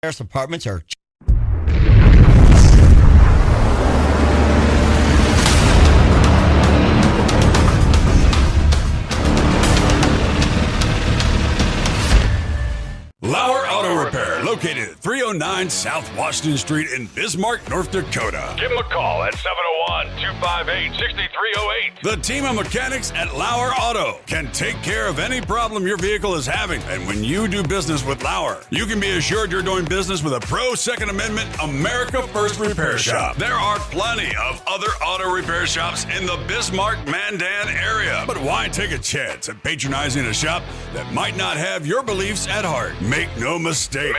Apartments are Lauer Auto Repair, located at 309 South Washington Street in Bismarck, North Dakota. Give them a call at 701-258-6308. The team of mechanics at Lauer Auto can take care of any problem your vehicle is having. And when you do business with Lauer, you can be assured you're doing business with a pro Second Amendment America First repair shop. There are plenty of other auto repair shops in the Bismarck-Mandan area. But why take a chance at patronizing a shop that might not have your beliefs at heart? Make no mistake.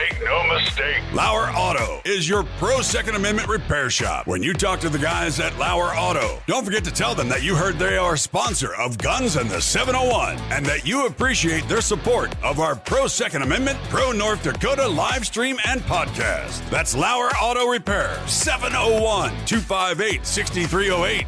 Lauer Auto is your pro Second Amendment repair shop. When you talk to the guys at Lauer Auto, don't forget to tell them that you heard they are a sponsor of Guns and the 701 and that you appreciate their support of our pro Second Amendment, pro North Dakota live stream and podcast. That's Lauer Auto Repair, 701-258-6308.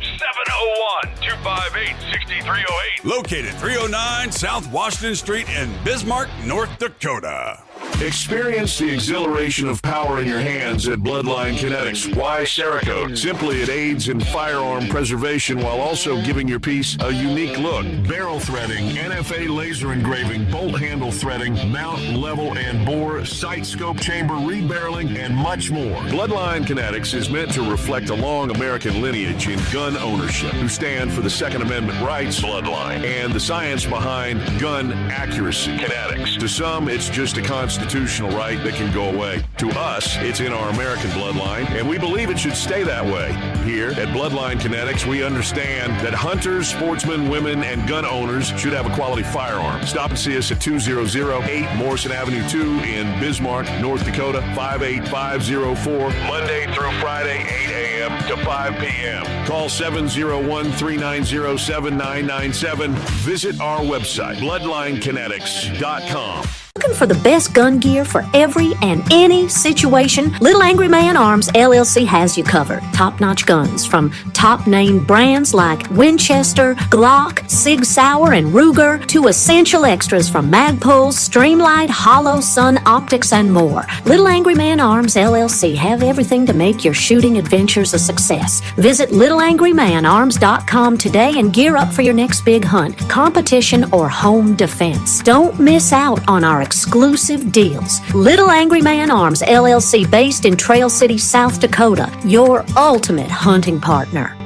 701-258-6308. Located 309 South Washington Street in Bismarck, North Dakota. Experience the exhilaration of power in your hands at Bloodline Kinetics. Why Cerakote? Simply, it aids in firearm preservation while also giving your piece a unique look. Barrel threading, NFA laser engraving, bolt handle threading, mount, level, and bore, sight scope chamber rebarreling, and much more. Bloodline Kinetics is meant to reflect a long American lineage in gun ownership, who stand for the Second Amendment rights, Bloodline, and the science behind gun accuracy. Kinetics. To some, it's just a constitutional right that can go away. To us, it's in our American bloodline, and we believe it should stay that way. Here at Bloodline Kinetics, we understand that hunters, sportsmen, women, and gun owners should have a quality firearm. Stop and see us at 2008 Morrison Avenue 2 in Bismarck, North Dakota, 58504, Monday through Friday, 8 a.m. to 5 p.m. Call 701-390-7997. Visit our website, bloodlinekinetics.com. Looking for the best gun gear for every and any situation? Little Angry Man Arms LLC has you covered. Top-notch guns from top-name brands like Winchester, Glock, Sig Sauer, and Ruger to essential extras from Magpul, Streamlight, Hollow, Sun Optics, and more. Little Angry Man Arms LLC have everything to make your shooting adventures a success. Visit littleangrymanarms.com today and gear up for your next big hunt, competition, or home defense. Don't miss out on our exclusive deals. Little Angry Man Arms LLC, based in Trail City, South Dakota, your ultimate hunting partner.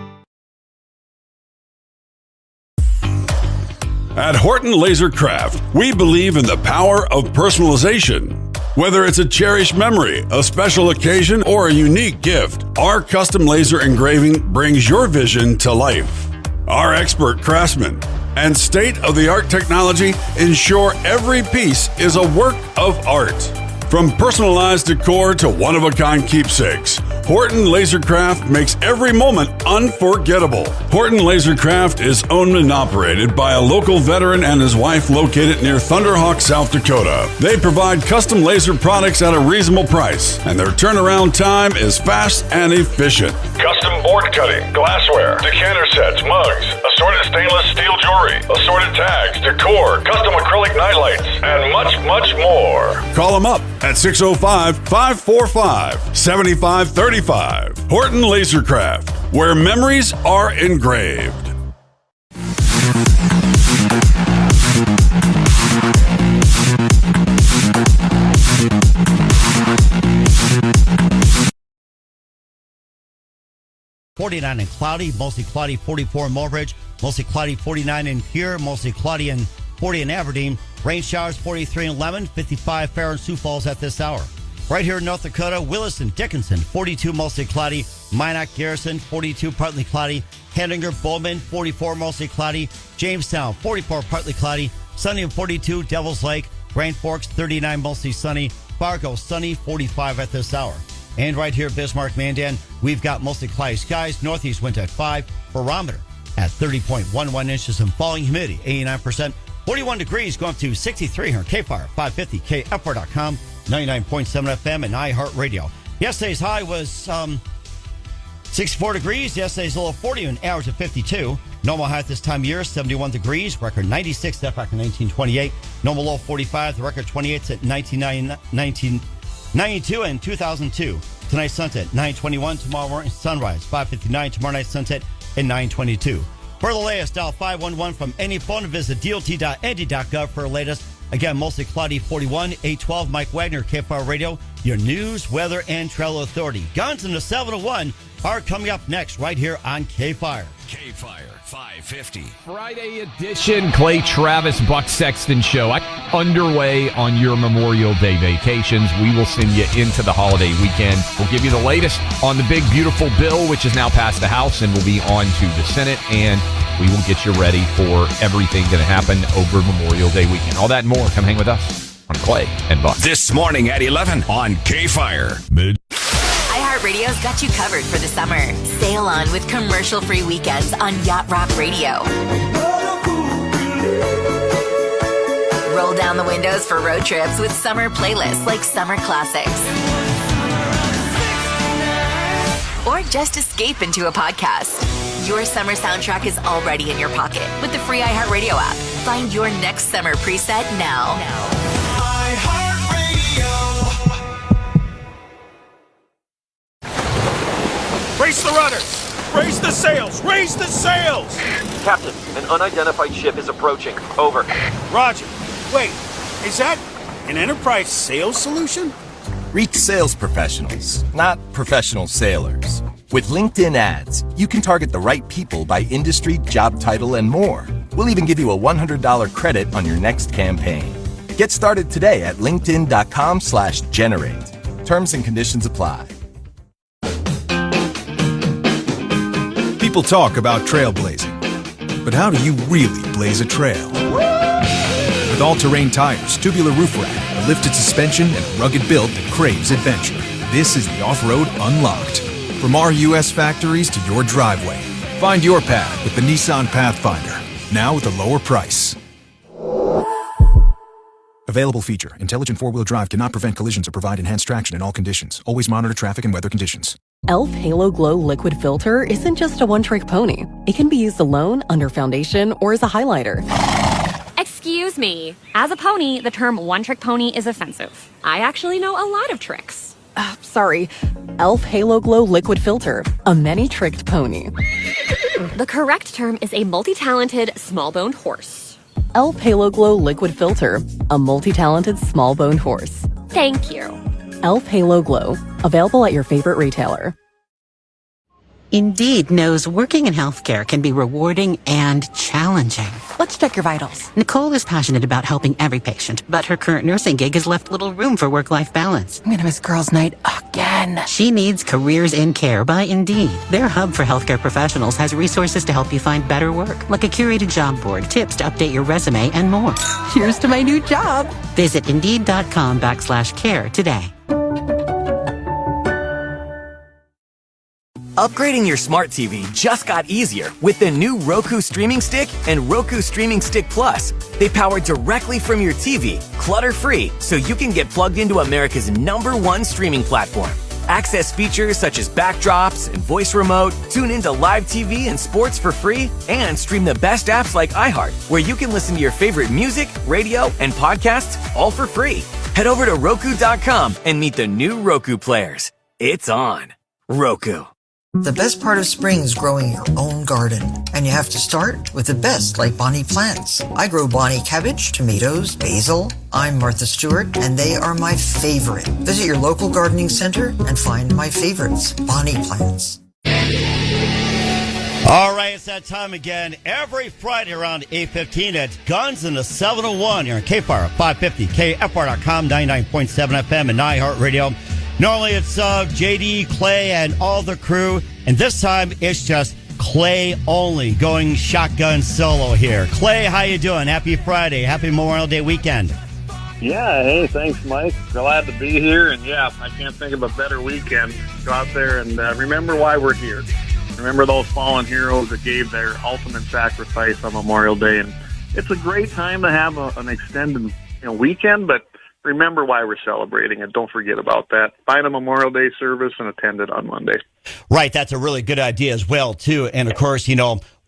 At Horton Laser Craft, we believe in the power of personalization. Whether it's a cherished memory, a special occasion, or a unique gift, our custom laser engraving brings your vision to life. Our expert craftsmen and state-of-the-art technology ensure every piece is a work of art. From personalized decor to one-of-a-kind keepsakes, Horton Lasercraft makes every moment unforgettable. Horton Lasercraft is owned and operated by a local veteran and his wife located near Thunderhawk, South Dakota. They provide custom laser products at a reasonable price, and their turnaround time is fast and efficient. Custom board cutting, glassware, decanter sets, mugs, assorted stainless steel jewelry, assorted tags, decor, custom acrylic nightlights, and much, much more. Call them up at 605-545-7535. Horton Lasercraft, where memories are engraved. .49 and cloudy, mostly cloudy 44 in Mulbridge, mostly cloudy 49 in here, mostly cloudy and 40 in Aberdeen. Rain showers 43 in Lemon, 55 Fair and Sioux Falls at this hour. Right here in North Dakota, Williston, Dickinson, 42 mostly cloudy. Minot, Garrison, 42 partly cloudy. Henninger, Bowman, 44 mostly cloudy. Jamestown, 44 partly cloudy. Sunny and 42, Devil's Lake. Grand Forks, 39 mostly sunny. Fargo, sunny, 45 at this hour. And right here at Bismarck, Mandan, we've got mostly cloudy skies. Northeast wind at 5. Barometer at 30.11 inches and falling humidity, 89%. 41 degrees going up to 63 here. KFire, 550, KFR.com, 99.7 FM, and iHeartRadio. Yesterday's high was 64 degrees. Yesterday's low of 40 and average of 52. Normal high at this time of year, 71 degrees. Record 96, that back in 1928. Normal low 45. The record 28 at 1999. 92 in 2002. Tonight's sunset, 9:21. Tomorrow morning, sunrise, 5:59. Tomorrow night, sunset at 9:22. For the latest, dial 511 from any phone and visit dot.nd.gov for the latest. Again, mostly cloudy, 41, 812. Mike Wagner, KFR Radio, your news, weather, and travel authority. Guns in the 701 are coming up next right here on K-Fire. K-Fire 550. Friday edition Clay Travis Buck Sexton Show. Underway on your Memorial Day vacations. We will send you into the holiday weekend. We'll give you the latest on the big, beautiful bill, which is now passed the House and will be on to the Senate. And we will get you ready for everything going to happen over Memorial Day weekend. All that and more. Come hang with us on Clay and Buck. This morning at 11 on K-Fire. iHeartRadio's got you covered for the summer. Sail on with commercial-free weekends on Yacht Rock Radio. Roll down the windows for road trips with summer playlists like Summer Classics. Or just escape into a podcast. Your summer soundtrack is already in your pocket with the free iHeartRadio app. Find your next summer preset now. Raise the rudders! Raise the sails! Raise the sails! Captain, an unidentified ship is approaching. Over. Roger. Wait, is that an enterprise sales solution? Reach sales professionals, not professional sailors. With LinkedIn ads, you can target the right people by industry, job title, and more. We'll even give you a $100 credit on your next campaign. Get started today at linkedin.com/generate. Terms and conditions apply. People talk about trailblazing, but how do you really blaze a trail? With all-terrain tires, tubular roof rack, a lifted suspension, and a rugged build that craves adventure, this is the off-road unlocked. From our U.S. factories to your driveway, find your path with the Nissan Pathfinder, now with a lower price. Available feature. Intelligent four-wheel drive cannot prevent collisions or provide enhanced traction in all conditions. Always monitor traffic and weather conditions. e.l.f. Halo Glow Liquid Filter isn't just a one-trick pony. It can be used alone, under foundation, or as a highlighter. Excuse me. As a pony, the term one-trick pony is offensive. I actually know a lot of tricks. Sorry. e.l.f. Halo Glow Liquid Filter. A many-tricked pony. The correct term is a multi-talented, small-boned horse. e.l.f. Halo Glow Liquid Filter. A multi-talented, small-boned horse. Thank you. e.l.f. Halo Glow. Available at your favorite retailer. Indeed knows working in healthcare can be rewarding and challenging. Let's check your vitals. Nicole is passionate about helping every patient, but her current nursing gig has left little room for work-life balance. I'm gonna miss girls' night again. She needs Careers in Care by Indeed. Their hub for healthcare professionals has resources to help you find better work, like a curated job board, tips to update your resume, and more. Cheers to my new job. Visit Indeed.com/care today. Upgrading your smart TV just got easier with the new Roku Streaming Stick and Roku Streaming Stick Plus. They power directly from your TV, clutter-free, so you can get plugged into America's #1 streaming platform. Access features such as backdrops and voice remote, tune into live TV and sports for free, and stream the best apps like iHeart, where you can listen to your favorite music, radio, and podcasts all for free. Head over to Roku.com and meet the new Roku players. It's on. Roku. The best part of spring is growing your own garden. And you have to start with the best, like Bonnie plants. I grow Bonnie cabbage, tomatoes, basil. I'm Martha Stewart, and they are my favorite. Visit your local gardening center and find my favorites, Bonnie plants. All right, it's that time again. Every Friday around 8:15, it's Guns in the 701 here on K-Fire 550, KFR.com, 99.7 FM, and iHeartRadio. Normally it's JD, Clay, and all the crew, and this time it's just Clay only, going shotgun solo here. Clay, how you doing? Happy Friday. Happy Memorial Day weekend. Yeah, hey, thanks, Mike. Glad to be here, and yeah, I can't think of a better weekend. Go out there and remember why we're here. Remember those fallen heroes that gave their ultimate sacrifice on Memorial Day, and it's a great time to have an extended weekend, but remember why we're celebrating it. Don't forget about that. Find a Memorial Day service and attend it on Monday. Right, that's a really good idea as well, too. And, of course,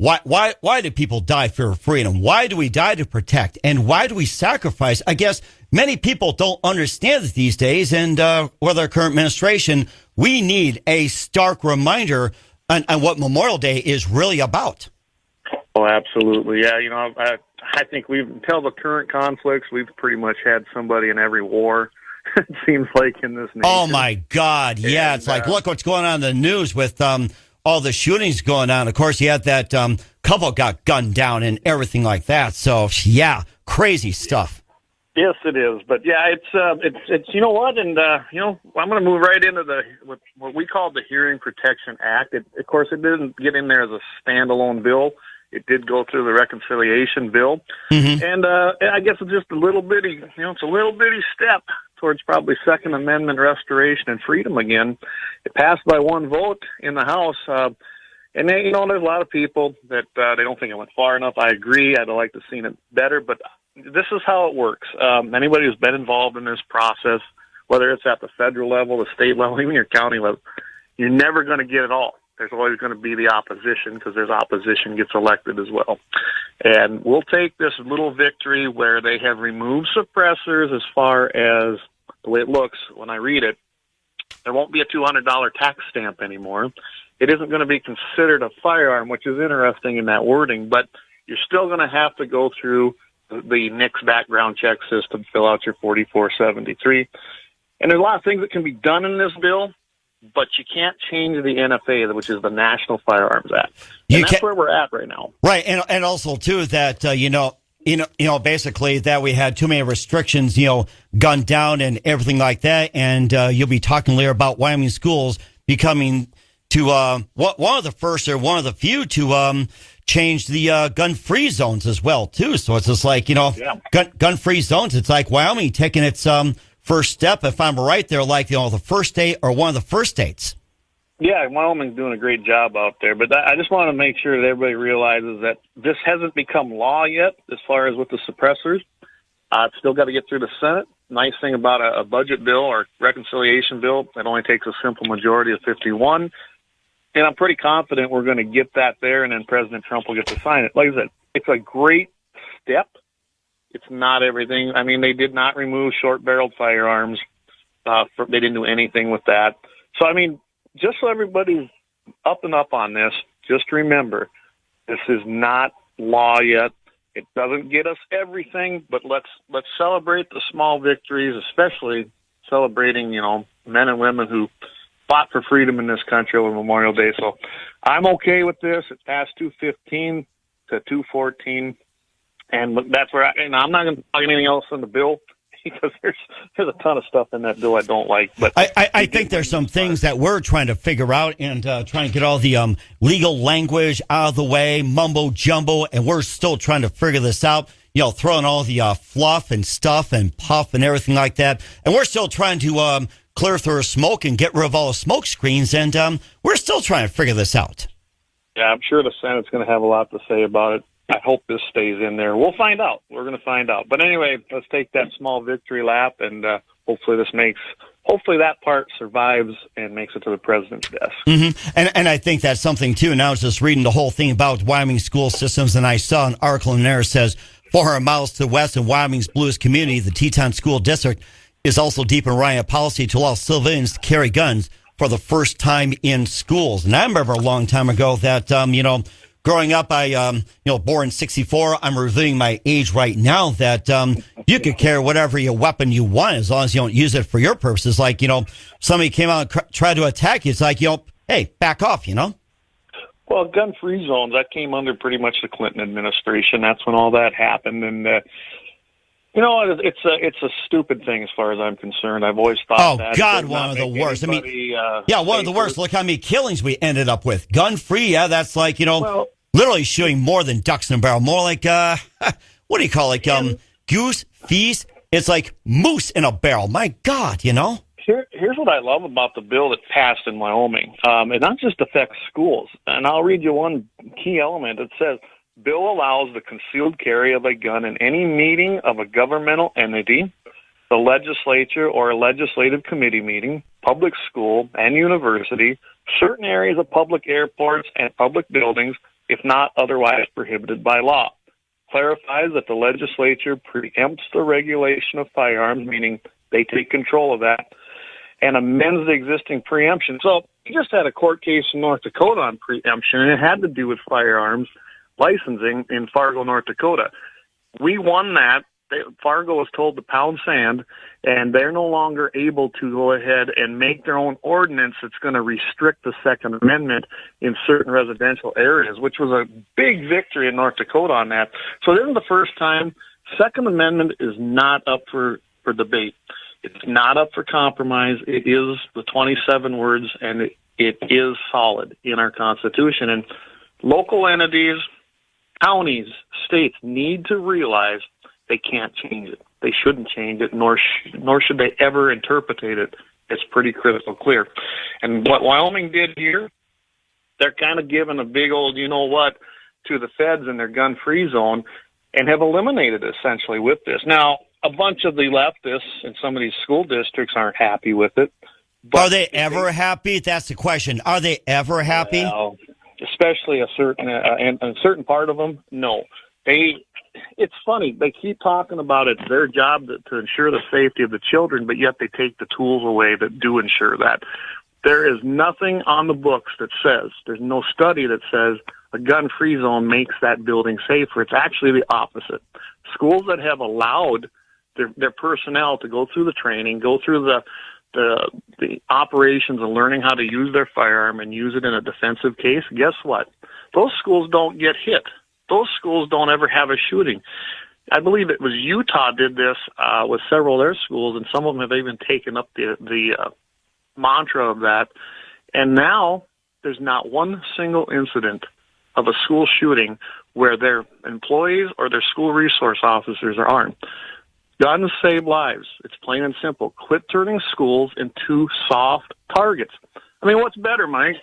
Why do people die for freedom? Why do we die to protect? And why do we sacrifice? I guess many people don't understand it these days. And with our current administration, we need a stark reminder on what Memorial Day is really about. Oh, absolutely. Yeah, I think until the current conflicts, we've pretty much had somebody in every war, it seems like, in this nation. Oh, my God. Yeah, and, it's like, look what's going on in the news with all the shootings going on. Of course, you had that couple got gunned down and everything like that. So, yeah, crazy stuff. Yes, it is. But, yeah, it's you know what? And, I'm going to move right into what we call the Hearing Protection Act. Of course, it didn't get in there as a standalone bill. It did go through the reconciliation bill. Mm-hmm. And I guess it's just a little bitty, it's a little bitty step towards probably Second Amendment restoration and freedom again. It passed by one vote in the House. And then, there's a lot of people that they don't think it went far enough. I agree. I'd like to have seen it better, but this is how it works. Anybody who's been involved in this process, whether it's at the federal level, the state level, even your county level, you're never going to get it all. There's always going to be the opposition because there's opposition gets elected as well. And we'll take this little victory where they have removed suppressors as far as the way it looks when I read it. There won't be a $200 tax stamp anymore. It isn't going to be considered a firearm, which is interesting in that wording, but you're still going to have to go through the NICS background check system, fill out your 4473. And there's a lot of things that can be done in this bill, but you can't change the NFA, which is the National Firearms Act. And that's where we're at right now. Right, and also, too, that, basically that we had too many restrictions, gunned down and everything like that, and you'll be talking later about Wyoming schools becoming to one of the first or one of the few to change the gun-free zones as well, too. So it's just like, gun-free zones, it's like Wyoming taking its first step, if I'm right, they're like, the first state or one of the first states. Yeah, Wyoming's doing a great job out there. But I just want to make sure that everybody realizes that this hasn't become law yet as far as with the suppressors. It's still got to get through the Senate. Nice thing about a budget bill or reconciliation bill, it only takes a simple majority of 51. And I'm pretty confident we're going to get that there, and then President Trump will get to sign it. Like I said, it's a great step. It's not everything. I mean, they did not remove short-barreled firearms. They didn't do anything with that. So, I mean, just so everybody's up and up on this, just remember, this is not law yet. It doesn't get us everything, but let's celebrate the small victories, especially celebrating, men and women who fought for freedom in this country over Memorial Day. So I'm okay with this. It passed 215 to 214. And that's where I'm not going to talk anything else in the bill because there's a ton of stuff in that bill I don't like. But I think there's some things that we're trying to figure out and trying to get all the legal language out of the way, mumbo jumbo, and we're still trying to figure this out. Throwing all the fluff and stuff and puff and everything like that, and we're still trying to clear through smoke and get rid of all the smoke screens, and we're still trying to figure this out. Yeah, I'm sure the Senate's going to have a lot to say about it. I hope this stays in there. We'll find out. We're going to find out. But anyway, let's take that small victory lap, and hopefully that part survives and makes it to the president's desk. Mm-hmm. And I think that's something, too. And I was just reading the whole thing about Wyoming school systems, and I saw an article in there that says 400 miles to the west in Wyoming's bluest community, the Teton School District, is also deep in writing a policy to allow civilians to carry guns for the first time in schools. And I remember a long time ago that, growing up, I, born in 64, I'm revealing my age right now, that you could carry whatever your weapon you want as long as you don't use it for your purposes. Like, somebody came out and tried to attack you. It's like, hey, back off, Well, gun-free zones, that came under pretty much the Clinton administration. That's when all that happened. And, it's a stupid thing as far as I'm concerned. I've always thought that. Oh, God, one of the worst. One of the worst. Look how many killings we ended up with. Gun-free, that's like, literally shooting more than ducks in a barrel. More like, what do you call it? Goose, feast. It's like moose in a barrel. My God, Here's what I love about the bill that passed in Wyoming. It not just affects schools. And I'll read you one key element. It says, bill allows the concealed carry of a gun in any meeting of a governmental entity, the legislature or a legislative committee meeting, public school and university, certain areas of public airports and public buildings, if not otherwise prohibited by law. Clarifies that the legislature preempts the regulation of firearms, meaning they take control of that, and amends the existing preemption. So we just had a court case in North Dakota on preemption, and it had to do with firearms licensing in Fargo, North Dakota. We won that. Fargo was told to pound sand, and they're no longer able to go ahead and make their own ordinance that's going to restrict the Second Amendment in certain residential areas, which was a big victory in North Dakota on that. So this is the first time Second Amendment is not up for debate. It's not up for compromise. It is the 27 words, and it is solid in our Constitution. And local entities, counties, states need to realize they can't change it. They shouldn't change it, nor should they ever interpret it. It's pretty crystal clear. And what Wyoming did here, they're kind of giving a big old, you know what, to the feds in their gun-free zone and have eliminated it essentially with this. Now, a bunch of the leftists in some of these school districts aren't happy with it. Are they ever happy? That's the question. Are they ever happy? Well, especially a certain part of them, no. It's funny. They keep talking about it's their job to ensure the safety of the children, but yet they take the tools away that do ensure that. There is nothing on the books that says, there's no study that says a gun-free zone makes that building safer. It's actually the opposite. Schools that have allowed their personnel to go through the training, go through the operations and learning how to use their firearm and use it in a defensive case, guess what? Those schools don't get hit. Those schools don't ever have a shooting. I believe it was Utah did this with several of their schools, and some of them have even taken up the mantra of that. And now there's not one single incident of a school shooting where their employees or their school resource officers are armed. Guns save lives. It's plain and simple. Quit turning schools into soft targets. I mean, what's better, Mike?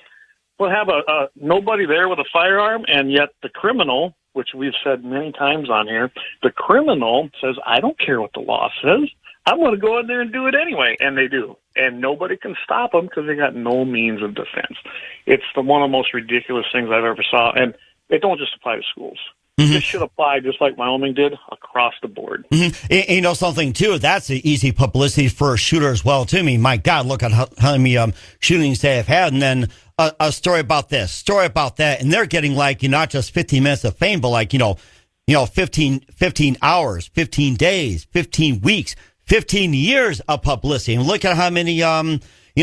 We'll have a nobody there with a firearm, and yet the criminal, which we've said many times on here, the criminal says, I don't care what the law says. I'm going to go in there and do it anyway. And they do. And nobody can stop them because they got no means of defense. It's one of the most ridiculous things I've ever saw. And it don't just apply to schools. Mm-hmm. This should apply, just like Wyoming did, across the board. Mm-hmm. You know something, too? That's the easy publicity for a shooter as well, too. I mean, my God, look at how many shootings they have had. And then a story about this, story about that. And they're getting, like, not just 15 minutes of fame, but, like, 15 hours, 15 days, 15 weeks, 15 years of publicity. And look at how many,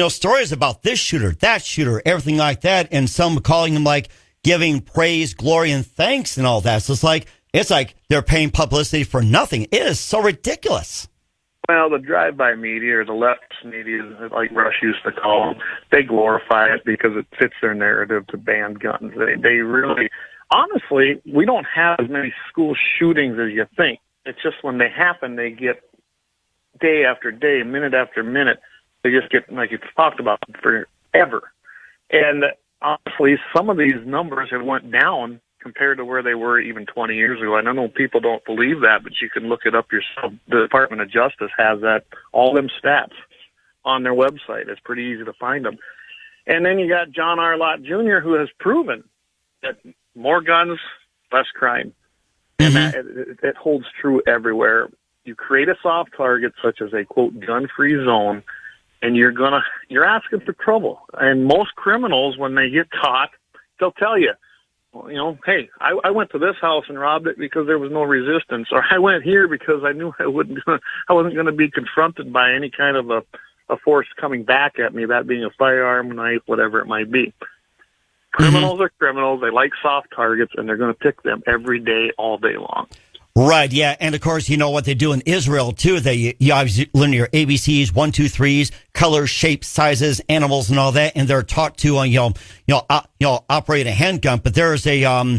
stories about this shooter, that shooter, everything like that. And some calling them, like, giving praise, glory, and thanks and all that. So it's like they're paying publicity for nothing. It is so ridiculous. Well, the drive-by media, or the left media, like Rush used to call them, they glorify it because it fits their narrative to ban guns. They really, honestly, we don't have as many school shootings as you think. It's just when they happen, they get day after day, minute after minute. They just get, like you talked about, forever. And honestly, some of these numbers have went down compared to where they were even 20 years ago. And I know people don't believe that, but you can look it up yourself. The Department of Justice has that, all them stats on their website. It's pretty easy to find them. And then you got John R. Lott Jr., who has proven that more guns, less crime. And it holds true everywhere. You create a soft target, such as a, quote, gun-free zone, and you're asking for trouble. And most criminals, when they get caught, they'll tell you, hey, I went to this house and robbed it because there was no resistance, or I went here because I knew I wasn't going to be confronted by any kind of a force coming back at me, that being a firearm, knife, whatever it might be. Criminals are criminals. They like soft targets, and they're going to pick them every day, all day long. Right, yeah, and of course, what they do in Israel too. You obviously learn your ABCs, 1, 2, 3s, colors, shapes, sizes, animals, and all that, and they're taught to operate a handgun. But there is a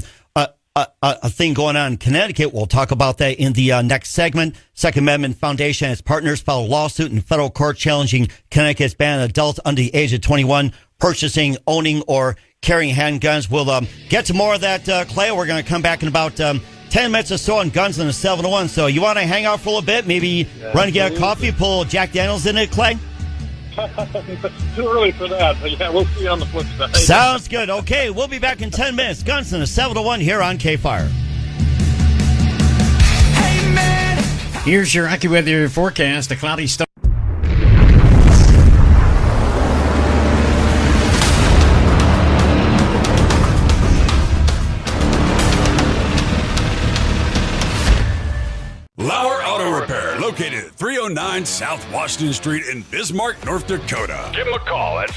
thing going on in Connecticut. We'll talk about that in the next segment. Second Amendment Foundation and its partners filed a lawsuit in federal court challenging Connecticut's ban on adults under the age of 21 purchasing, owning, or carrying handguns. We'll get to more of that, Clay. We're going to come back in about 10 minutes or so on Guns in the 701. So you want to hang out for a little bit? Maybe run and get a coffee, pull Jack Daniels in it, Clay? Too early for that, but yeah, we'll see you on the flip side. Sounds good. Okay, we'll be back in 10 minutes. Gunston is 701 here on K-Fire. Here's your AccuWeather forecast. A cloudy start. Lauer Auto Repair, located at 309 South Washington Street in Bismarck, North Dakota. Give them a call at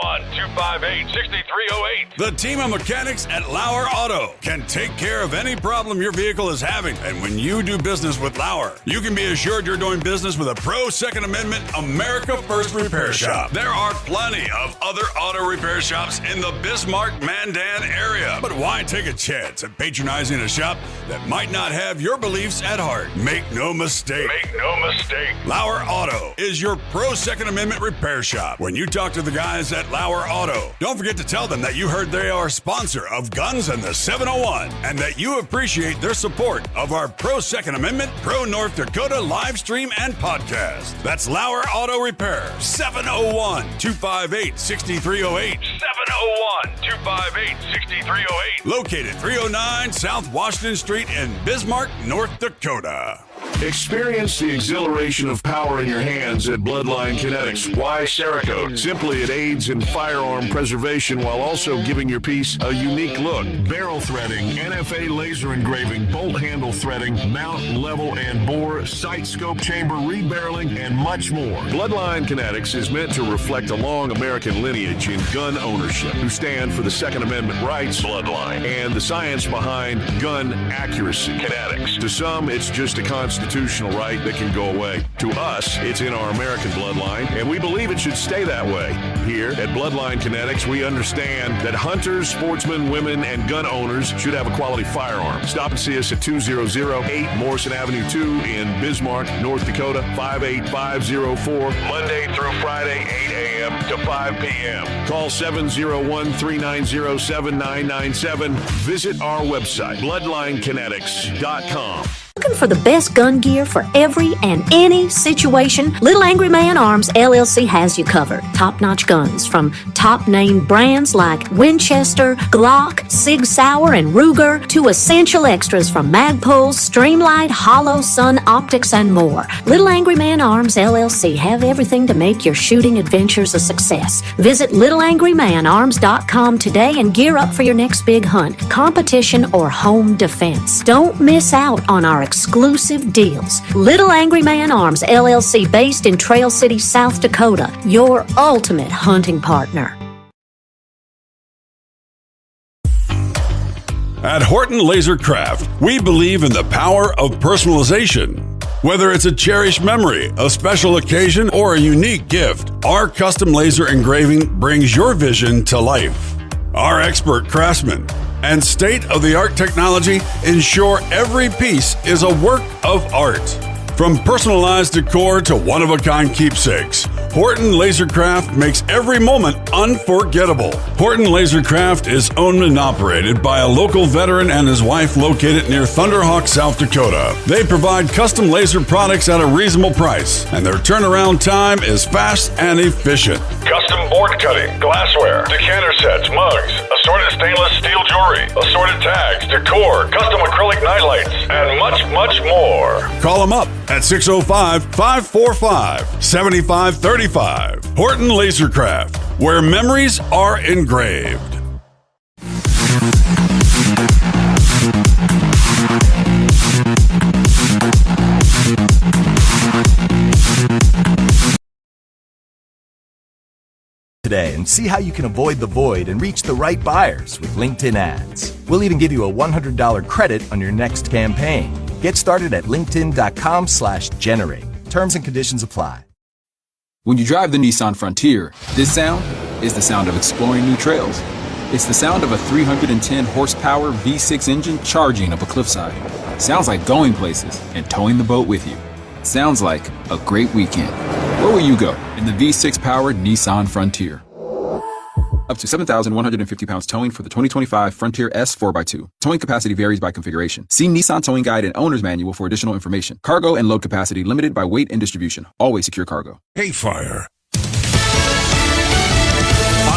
701-258-6308. The team of mechanics at Lauer Auto can take care of any problem your vehicle is having. And when you do business with Lauer, you can be assured you're doing business with a pro Second Amendment America First repair shop. There are plenty of other auto repair shops in the Bismarck-Mandan area. But why take a chance at patronizing a shop that might not have your beliefs at heart? Make no mistake. Make no mistake. Lauer Auto is your pro Second Amendment repair shop. When you talk to the guys at Lauer Auto, don't forget to tell them that you heard they are a sponsor of Guns and the 701 and that you appreciate their support of our pro Second Amendment, pro North Dakota live stream and podcast. That's Lauer Auto Repair, 701-258-6308. 701-258-6308. Located 309 South Washington Street in Bismarck, North Dakota. Experience the exhilaration of power in your hands at Bloodline Kinetics. Why Cerakote? Simply, it aids in firearm preservation while also giving your piece a unique look. Barrel threading, NFA laser engraving, bolt handle threading, mount, level, and bore, sight scope chamber rebarreling, and much more. Bloodline Kinetics is meant to reflect a long American lineage in gun ownership, who stand for the Second Amendment rights, Bloodline, and the science behind gun accuracy. Kinetics. To some, it's just a constitutional right that can go away. To us, it's in our American bloodline, and we believe it should stay that way. Here at Bloodline Kinetics, we understand that hunters, sportsmen, women, and gun owners should have a quality firearm. Stop and see us at 2008 Morrison Avenue 2 in Bismarck, North Dakota, 58504, Monday through Friday, 8 a.m. to 5 p.m. Call 701-390-7997. Visit our website, bloodlinekinetics.com. Looking for the best gun gear for every and any situation? Little Angry Man Arms LLC has you covered. Top-notch guns from top-name brands like Winchester, Glock, Sig Sauer, and Ruger to essential extras from Magpul, Streamlight, Hollow, Sun Optics, and more. Little Angry Man Arms LLC have everything to make your shooting adventures a success. Visit littleangrymanarms.com today and gear up for your next big hunt, competition, or home defense. Don't miss out on our exclusive deals. Little Angry Man Arms LLC, based in Trail City, South Dakota, your ultimate hunting partner. At Horton Laser Craft, we believe in the power of personalization. Whether it's a cherished memory, a special occasion, or a unique gift, our custom laser engraving brings your vision to life. Our expert craftsmen and state-of-the-art technology ensure every piece is a work of art. From personalized decor to one-of-a-kind keepsakes, Horton Lasercraft makes every moment unforgettable. Horton Lasercraft is owned and operated by a local veteran and his wife located near Thunderhawk, South Dakota. They provide custom laser products at a reasonable price, and their turnaround time is fast and efficient. Custom board cutting, glassware, decanter sets, mugs, assorted stainless steel jewelry, assorted tags, decor, custom acrylic nightlights, and much, much more. Call them up at 605-545-7535. Horton Lasercraft, where memories are engraved. Today and see how you can avoid the void and reach the right buyers with LinkedIn ads. We'll even give you a $100 credit on your next campaign. Get started at linkedin.com/generate. Terms and conditions apply. When you drive the Nissan Frontier, this sound is the sound of exploring new trails. It's the sound of a 310 horsepower V6 engine charging up a cliffside. Sounds like going places and towing the boat with you. Sounds like a great weekend. Where will you go in the V6 powered Nissan Frontier? Up to 7,150 pounds towing for the 2025 Frontier S 4x2. Towing capacity varies by configuration. See Nissan Towing Guide and Owner's Manual for additional information. Cargo and load capacity limited by weight and distribution. Always secure cargo. K-Fire.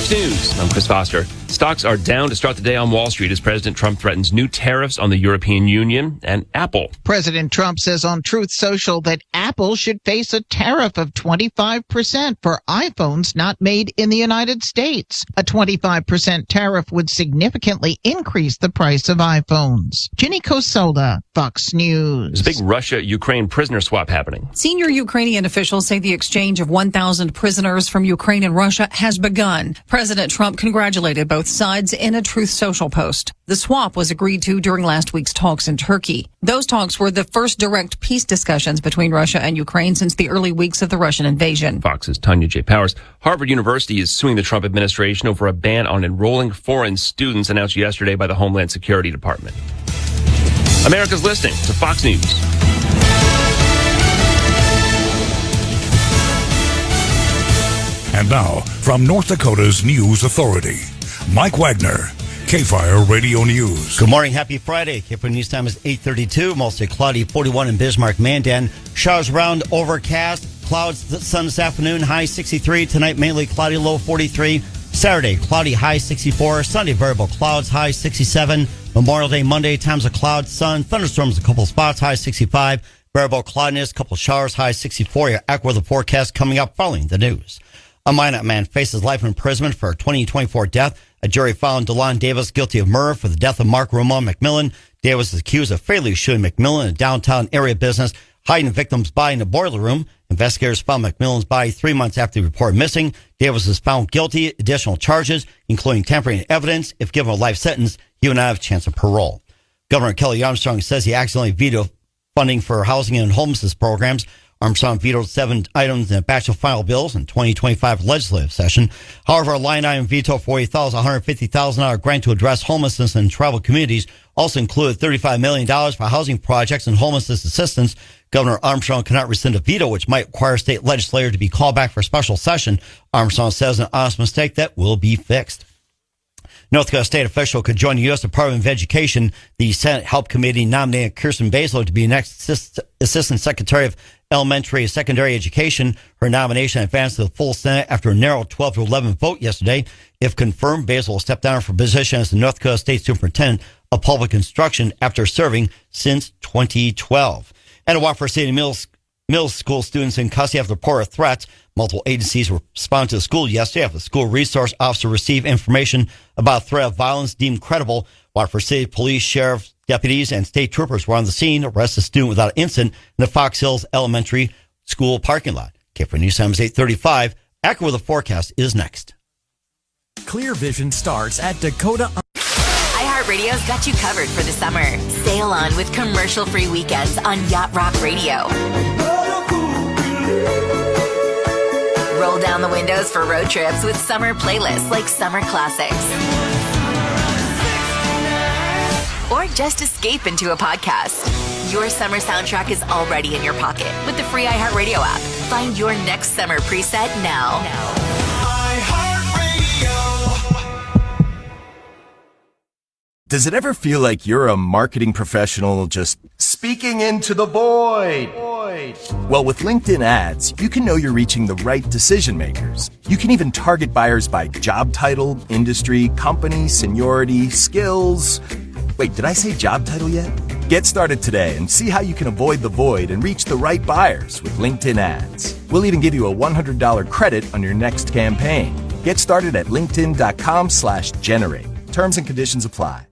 Fox News, I'm Chris Foster. Stocks are down to start the day on Wall Street as President Trump threatens new tariffs on the European Union and Apple. President Trump says on Truth Social that Apple should face a tariff of 25% for iPhones not made in the United States. A 25% tariff would significantly increase the price of iPhones. Ginny Kosola, Fox News. There's a big Russia-Ukraine prisoner swap happening. Senior Ukrainian officials say the exchange of 1,000 prisoners from Ukraine and Russia has begun. President Trump congratulated both sides in a Truth Social post. The swap was agreed to during last week's talks in Turkey. Those talks were the first direct peace discussions between Russia and Ukraine since the early weeks of the Russian invasion. Fox's Tanya J. Powers. Harvard University is suing the Trump administration over a ban on enrolling foreign students announced yesterday by the Homeland Security Department. America's listening to Fox News. And now, from North Dakota's News Authority, Mike Wagner, K-Fire Radio News. Good morning. Happy Friday. K-Fire News time is 8:32. Mostly cloudy, 41 in Bismarck, Mandan. Showers around, overcast. Clouds, sun this afternoon, high 63. Tonight, mainly cloudy, low 43. Saturday, cloudy, high 64. Sunday, variable clouds, high 67. Memorial Day, Monday, times of clouds, sun, thunderstorms, a couple spots, high 65. Variable cloudiness, couple showers, high 64. Your AccuWeather forecast coming up following the news. A Minot man faces life imprisonment for a 2024 death. A jury found DeLon Davis guilty of murder for the death of Mark Ramon McMillan. Davis is accused of fatally shooting McMillan in a downtown area business, hiding the victim's body in a boiler room. Investigators found McMillan's body 3 months after he reported missing. Davis was found guilty. Additional charges, including tampering evidence. If given a life sentence, he would not have a chance of parole. Governor Kelly Armstrong says he accidentally vetoed funding for housing and homelessness programs. Armstrong vetoed 7 items in the batch of final bills in 2025 legislative session. However, a line item veto for a $150,000 grant to address homelessness in tribal communities also included $35 million for housing projects and homelessness assistance. Governor Armstrong cannot rescind a veto, which might require state legislature to be called back for a special session. Armstrong says an honest mistake that will be fixed. North Dakota state official could join the U.S. Department of Education. The Senate Help Committee nominated Kirsten Baszler to be next Assistant Secretary of Elementary and Secondary Education. Her nomination advanced to the full Senate after a narrow 12-11 vote yesterday. If confirmed, Baszler will step down from her position as the North Dakota State Superintendent of Public Instruction after serving since 2012. And a Watford City middle school students in custody after reported threats. Multiple agencies responded to the school yesterday after the school resource officer received information about a threat of violence deemed credible. Watford City police, sheriff, deputies, and state troopers were on the scene, arrested a student without incident in the Fox Hills Elementary School parking lot. KFR News Time is 8:35. AccuWeather forecast is next. Clear vision starts at Dakota. iHeartRadio's got you covered for the summer. Sail on with commercial-free weekends on Yacht Rock Radio. Roll down the windows for road trips with summer playlists like Summer Classics. Or just escape into a podcast. Your summer soundtrack is already in your pocket with the free iHeartRadio app. Find your next summer preset now. Does it ever feel like you're a marketing professional just speaking into the void? Well, with LinkedIn ads, you can know you're reaching the right decision makers. You can even target buyers by job title, industry, company, seniority, skills. Wait, did I say job title yet? Get started today and see how you can avoid the void and reach the right buyers with LinkedIn ads. We'll even give you a $100 credit on your next campaign. Get started at linkedin.com/generate. Terms and conditions apply.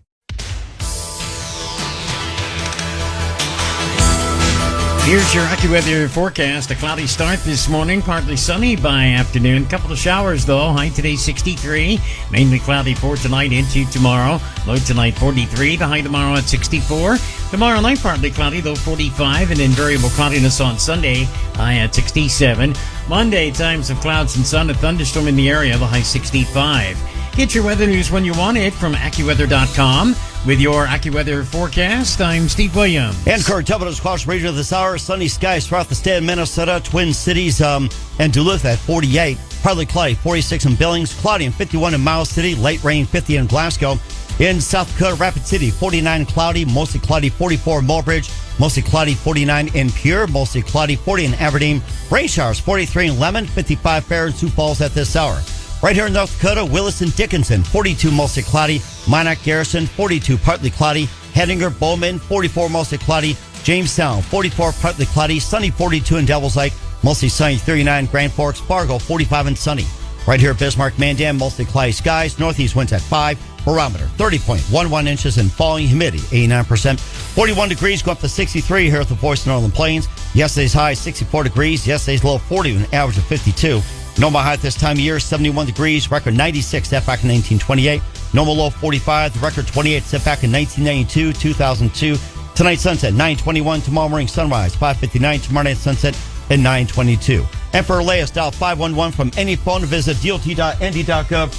Here's your AccuWeather forecast. A cloudy start this morning, partly sunny by afternoon. Couple of showers, though. High today, 63. Mainly cloudy for tonight into tomorrow. Low tonight, 43. The high tomorrow at 64. Tomorrow night, partly cloudy, though 45. And then variable cloudiness on Sunday, high at 67. Monday, times of clouds and sun. A thunderstorm in the area, the high 65. Get your weather news when you want it from AccuWeather.com. With your AccuWeather forecast, I'm Steve Williams. And current temperatures across the region of this hour. Sunny skies throughout the state of Minnesota, Twin Cities, and Duluth at 48. Partly cloudy, 46 in Billings. Cloudy and 51 in Miles City. Late rain, 50 in Glasgow. In South Dakota, Rapid City, 49 cloudy. Mostly cloudy, 44 in Mulbridge. Mostly cloudy, 49 in Pure. Mostly cloudy, 40 in Aberdeen. Rain showers, 43 in Lemon. 55 fair in Sioux Falls at this hour. Right here in North Dakota, Williston, Dickinson, 42 mostly cloudy. Minot, Garrison, 42 partly cloudy. Hettinger, Bowman, 44 mostly cloudy. Jamestown, 44 partly cloudy. Sunny, 42 in Devil's Lake, mostly sunny, 39. Grand Forks, Fargo, 45 and sunny. Right here at Bismarck, Mandan, mostly cloudy skies. Northeast winds at 5. Barometer, 30.11 inches and falling. Humidity, 89%. 41 degrees, go up to 63 here at the Voice of Northern Plains. Yesterday's high, 64 degrees. Yesterday's low, 40, an average of 52. Normal high at this time of year, 71 degrees. Record 96, set back in 1928. Normal low, 45. The record 28, set back in 1992, 2002. Tonight, sunset, 9:21. Tomorrow morning, sunrise, 5:59. Tomorrow night, sunset at 9:22. And for latest, dial 511 from any phone to visit dot.nd.gov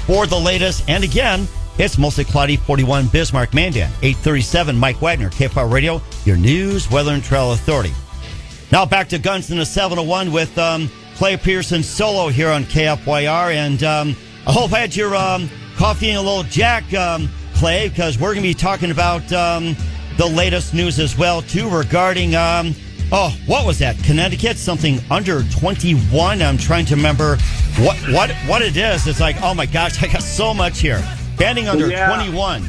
for the latest. And again, it's mostly cloudy, 41 Bismarck, Mandan, 837 Mike Wagner, KFR Radio, your news, weather, and trail authority. Now back to Guns in the 701 with Clay Pearson solo here on KFYR. And I hope I had your coffee and a little Jack, Clay, because we're going to be talking about the latest news as well, too, regarding, what was that? Connecticut, something under 21. I'm trying to remember what it is. It's like, oh my gosh, I got so much here. Banning under 21.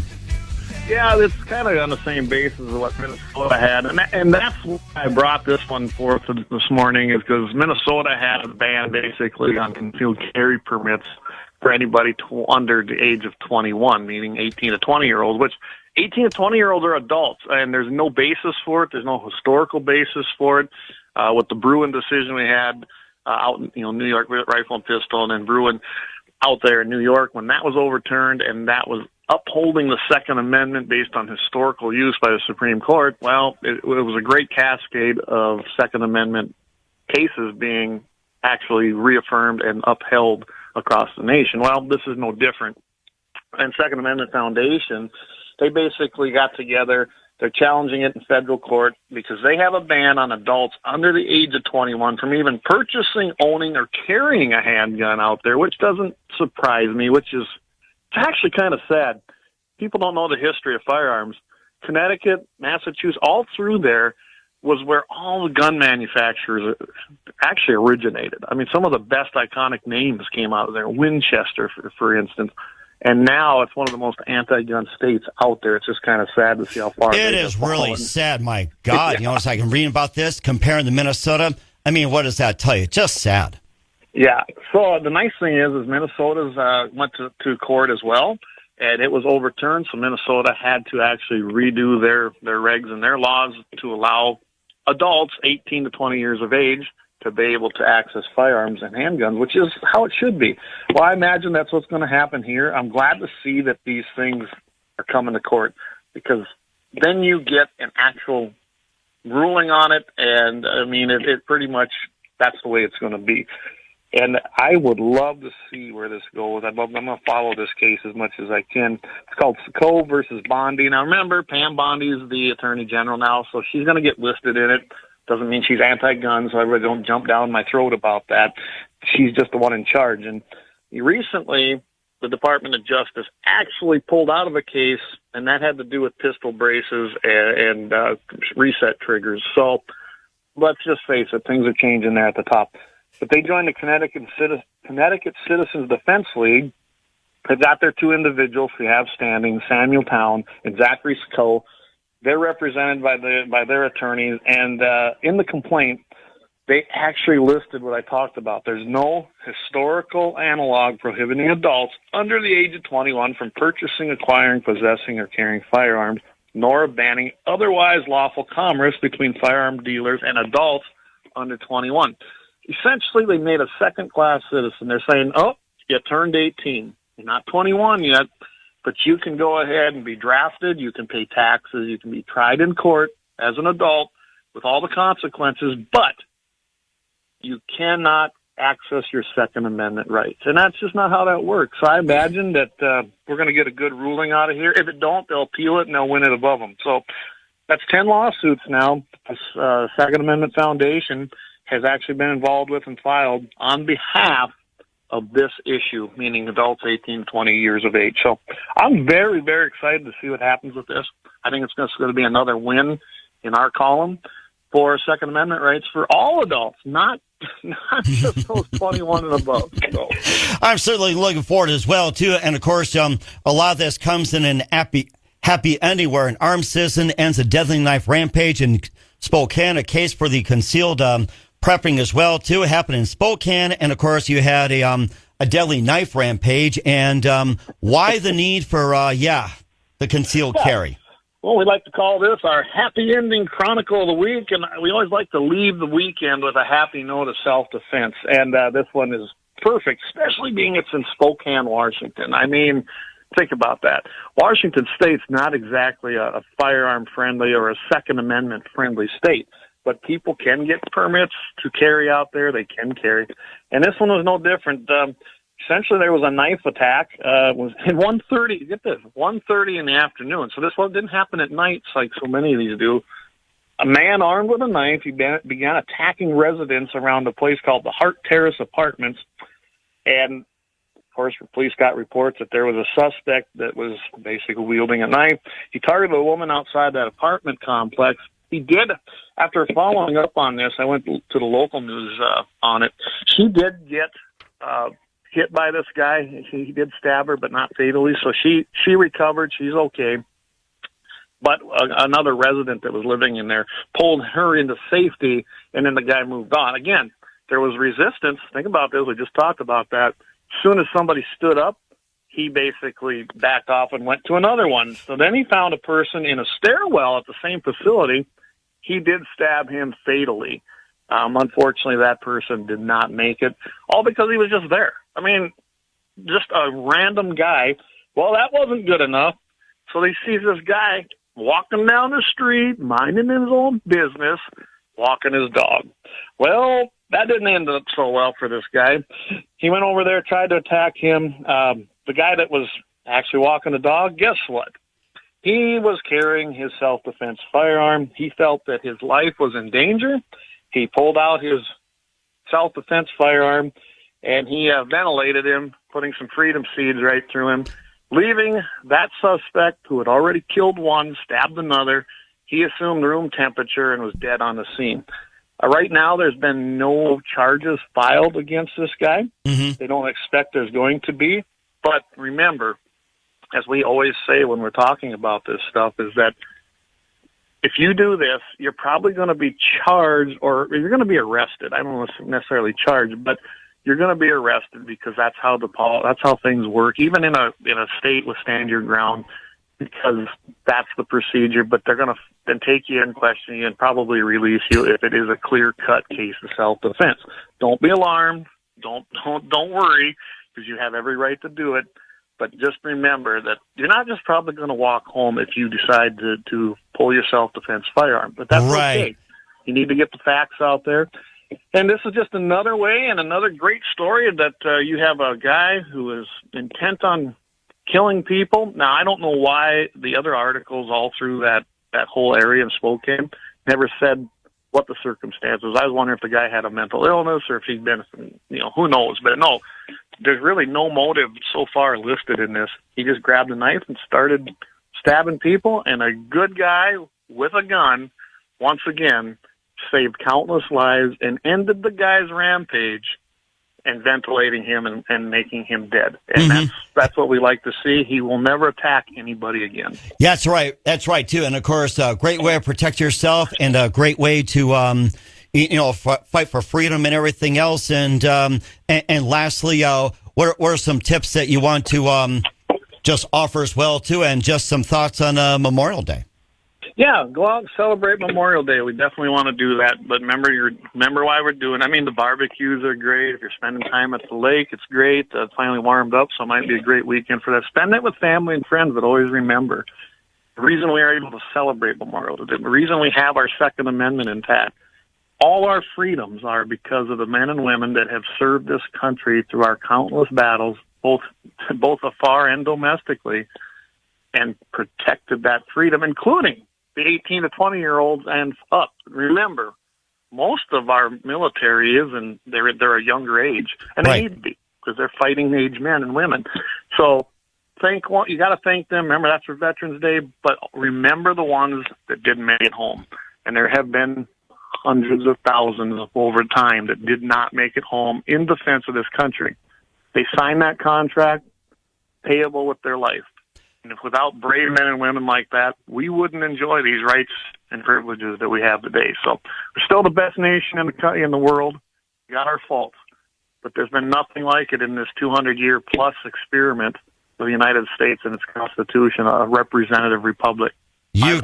Yeah, it's kind of on the same basis as what Minnesota had. And that's why I brought this one forth this morning, is because Minnesota had a ban basically on concealed carry permits for anybody under the age of 21, meaning 18 to 20-year-olds, which 18 to 20-year-olds are adults, and there's no basis for it. There's no historical basis for it. With the Bruin decision we had out in New York, Rifle and Pistol, and then Bruin out there in New York, when that was overturned and that was upholding the Second Amendment based on historical use by the Supreme Court, well, it was a great cascade of Second Amendment cases being actually reaffirmed and upheld across the nation. Well, this is no different. And Second Amendment Foundation, they basically got together. They're challenging it in federal court because they have a ban on adults under the age of 21 from even purchasing, owning, or carrying a handgun out there, which doesn't surprise me, which is actually kind of sad. People don't know the history of firearms. Connecticut, Massachusetts, all through there was where all the gun manufacturers actually originated. I mean, some of the best iconic names came out of there. Winchester, for instance. And now it's one of the most anti-gun states out there. It's just kind of sad to see how far it is. Really sad. My God, it's like I'm reading about this, comparing to Minnesota. I mean, what does that tell you? Just sad. Yeah. So the nice thing is Minnesota's went to court as well, and it was overturned. So Minnesota had to actually redo their regs and their laws to allow adults 18 to 20 years of age to be able to access firearms and handguns, which is how it should be. Well, I imagine that's what's going to happen here. I'm glad to see that these things are coming to court, because then you get an actual ruling on it, and I mean, it pretty much, that's the way it's going to be. And I would love to see where this goes. I'm going to follow this case as much as I can. It's called Sacco versus Bondi. Now, remember, Pam Bondi is the Attorney General now, so she's going to get listed in it. Doesn't mean she's anti-gun, so I really don't jump down my throat about that. She's just the one in charge. And recently, the Department of Justice actually pulled out of a case, and that had to do with pistol braces and reset triggers. So let's just face it, things are changing there at the top. But they joined the Connecticut Citizens Defense League. They've got their two individuals who have standing, Samuel Town and Zachary Sacco. They're represented by their attorneys, and in the complaint, they actually listed what I talked about. There's no historical analog prohibiting adults under the age of 21 from purchasing, acquiring, possessing, or carrying firearms, nor banning otherwise lawful commerce between firearm dealers and adults under 21. Essentially, they made a second-class citizen. They're saying, oh, you turned 18. You're not 21 yet, but you can go ahead and be drafted. You can pay taxes. You can be tried in court as an adult with all the consequences, but you cannot access your Second Amendment rights. And that's just not how that works. So I imagine that we're going to get a good ruling out of here. If it don't, they'll appeal it and they'll win it above them. So that's 10 lawsuits now. This Second Amendment Foundation has actually been involved with and filed on behalf of this issue, meaning adults 18 to 20 years of age. So I'm very, very excited to see what happens with this. I think it's going to be another win in our column. for Second Amendment rights for all adults, not just those 21 and above. So. I'm certainly looking forward as well, too. And, of course, a lot of this comes in an happy ending where an armed citizen ends a deadly knife rampage in Spokane, a case for the concealed prepping as well, too. It happened in Spokane. And, of course, you had a deadly knife rampage. And why the need for, the concealed carry? Well, we like to call this our happy ending chronicle of the week, and we always like to leave the weekend with a happy note of self-defense. And this one is perfect, especially being it's in Spokane, Washington. I mean, think about that. Washington State's not exactly a firearm-friendly or a Second Amendment-friendly state, but people can get permits to carry out there. They can carry. And this one was no different. Essentially, there was a knife attack. It was at 1:30. Get this, 1:30 in the afternoon. So this one didn't happen at nights like so many of these do. A man armed with a knife, he began attacking residents around a place called the Hart Terrace Apartments. And, of course, the police got reports that there was a suspect that was basically wielding a knife. He targeted a woman outside that apartment complex. He did, after following up on this, I went to the local news on it. She did get hit by this guy. He did stab her, but not fatally. So she recovered. She's okay. But another resident that was living in there pulled her into safety, and then the guy moved on. Again, there was resistance. Think about this. We just talked about that. As soon as somebody stood up, he basically backed off and went to another one. So then he found a person in a stairwell at the same facility. He did stab him fatally. Unfortunately, that person did not make it, all because he was just there. I mean, just a random guy. Well, that wasn't good enough. So he sees this guy walking down the street, minding his own business, walking his dog. Well, that didn't end up so well for this guy. He went over there, tried to attack him. The guy that was actually walking the dog, guess what? He was carrying his self-defense firearm. He felt that his life was in danger. He pulled out his self-defense firearm, and he ventilated him, putting some freedom seeds right through him, leaving that suspect who had already killed one, stabbed another. He assumed room temperature and was dead on the scene. Right now, there's been no charges filed against this guy. Mm-hmm. They don't expect there's going to be. But remember, as we always say when we're talking about this stuff, is that if you do this, you're probably going to be charged, or you're going to be arrested. I don't know if necessarily charged, but you're going to be arrested because that's how things work. Even in a state with stand your ground, because that's the procedure. But they're going to then take you in, question you, and probably release you if it is a clear-cut case of self-defense. Don't be alarmed. Don't worry, because you have every right to do it. But just remember that you're not just probably going to walk home if you decide to pull your self-defense firearm. But that's okay. You need to get the facts out there. And this is just another way and another great story that you have a guy who is intent on killing people. Now, I don't know why the other articles all through that whole area of Spokane never said what the circumstances. I was wondering if the guy had a mental illness or if he'd been, who knows. But no, there's really no motive so far listed in this. He just grabbed a knife and started stabbing people, and a good guy with a gun, once again, saved countless lives and ended the guy's rampage and ventilating him and making him dead. And that's what we like to see. He will never attack anybody again. Yeah, that's right. That's right, too. And, of course, a great way to protect yourself and a great way to, fight for freedom and everything else. And lastly, what are some tips that you want to just offer as well, too, and just some thoughts on Memorial Day? Yeah, go out and celebrate Memorial Day. We definitely want to do that. But remember why we're doing it. I mean, the barbecues are great. If you're spending time at the lake, it's great. It's finally warmed up, so it might be a great weekend for that. Spend it with family and friends, but always remember, the reason we are able to celebrate Memorial Day, the reason we have our Second Amendment intact, all our freedoms are because of the men and women that have served this country through our countless battles, both afar and domestically, and protected that freedom, including the 18 to 20-year-olds and up. Remember, most of our military they're a younger age, and they need to be because they're fighting age men and women. So you got to thank them. Remember, that's for Veterans Day, but remember the ones that didn't make it home. And there have been hundreds of thousands over time that did not make it home in defense of this country. They signed that contract payable with their life. And if without brave men and women like that, we wouldn't enjoy these rights and privileges that we have today. So we're still the best nation in the world. We got our faults. But there's been nothing like it in this 200-year-plus experiment of the United States and its Constitution, a representative republic. You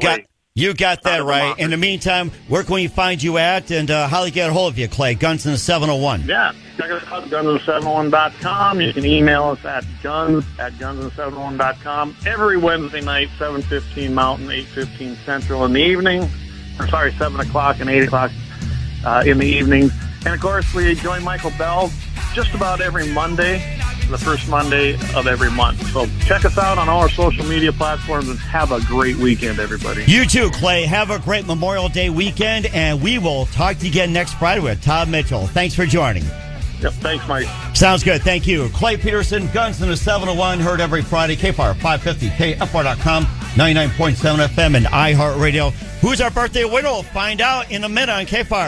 got that right. In the meantime, where can we find you at, and how do we get a hold of you, Clay? Guns in the 701. Yeah, check us out at gunsand701.com. You can email us at guns@gunsand701.com every Wednesday night, 7:15 Mountain, 8:15 Central in the evening. 7 o'clock and 8 o'clock in the evenings. And, of course, we join Michael Bell just about every Monday, the first Monday of every month. So check us out on all our social media platforms and have a great weekend, everybody. You too, Clay. Have a great Memorial Day weekend, and we will talk to you again next Friday with Todd Mitchell. Thanks for joining. Yep, thanks, Mike. Sounds good. Thank you. Clay Peterson, Guns in the 701, heard every Friday, KFR 550, KFR.com, 99.7 FM, and iHeartRadio. Who's our birthday winner? We'll find out in a minute on KFR.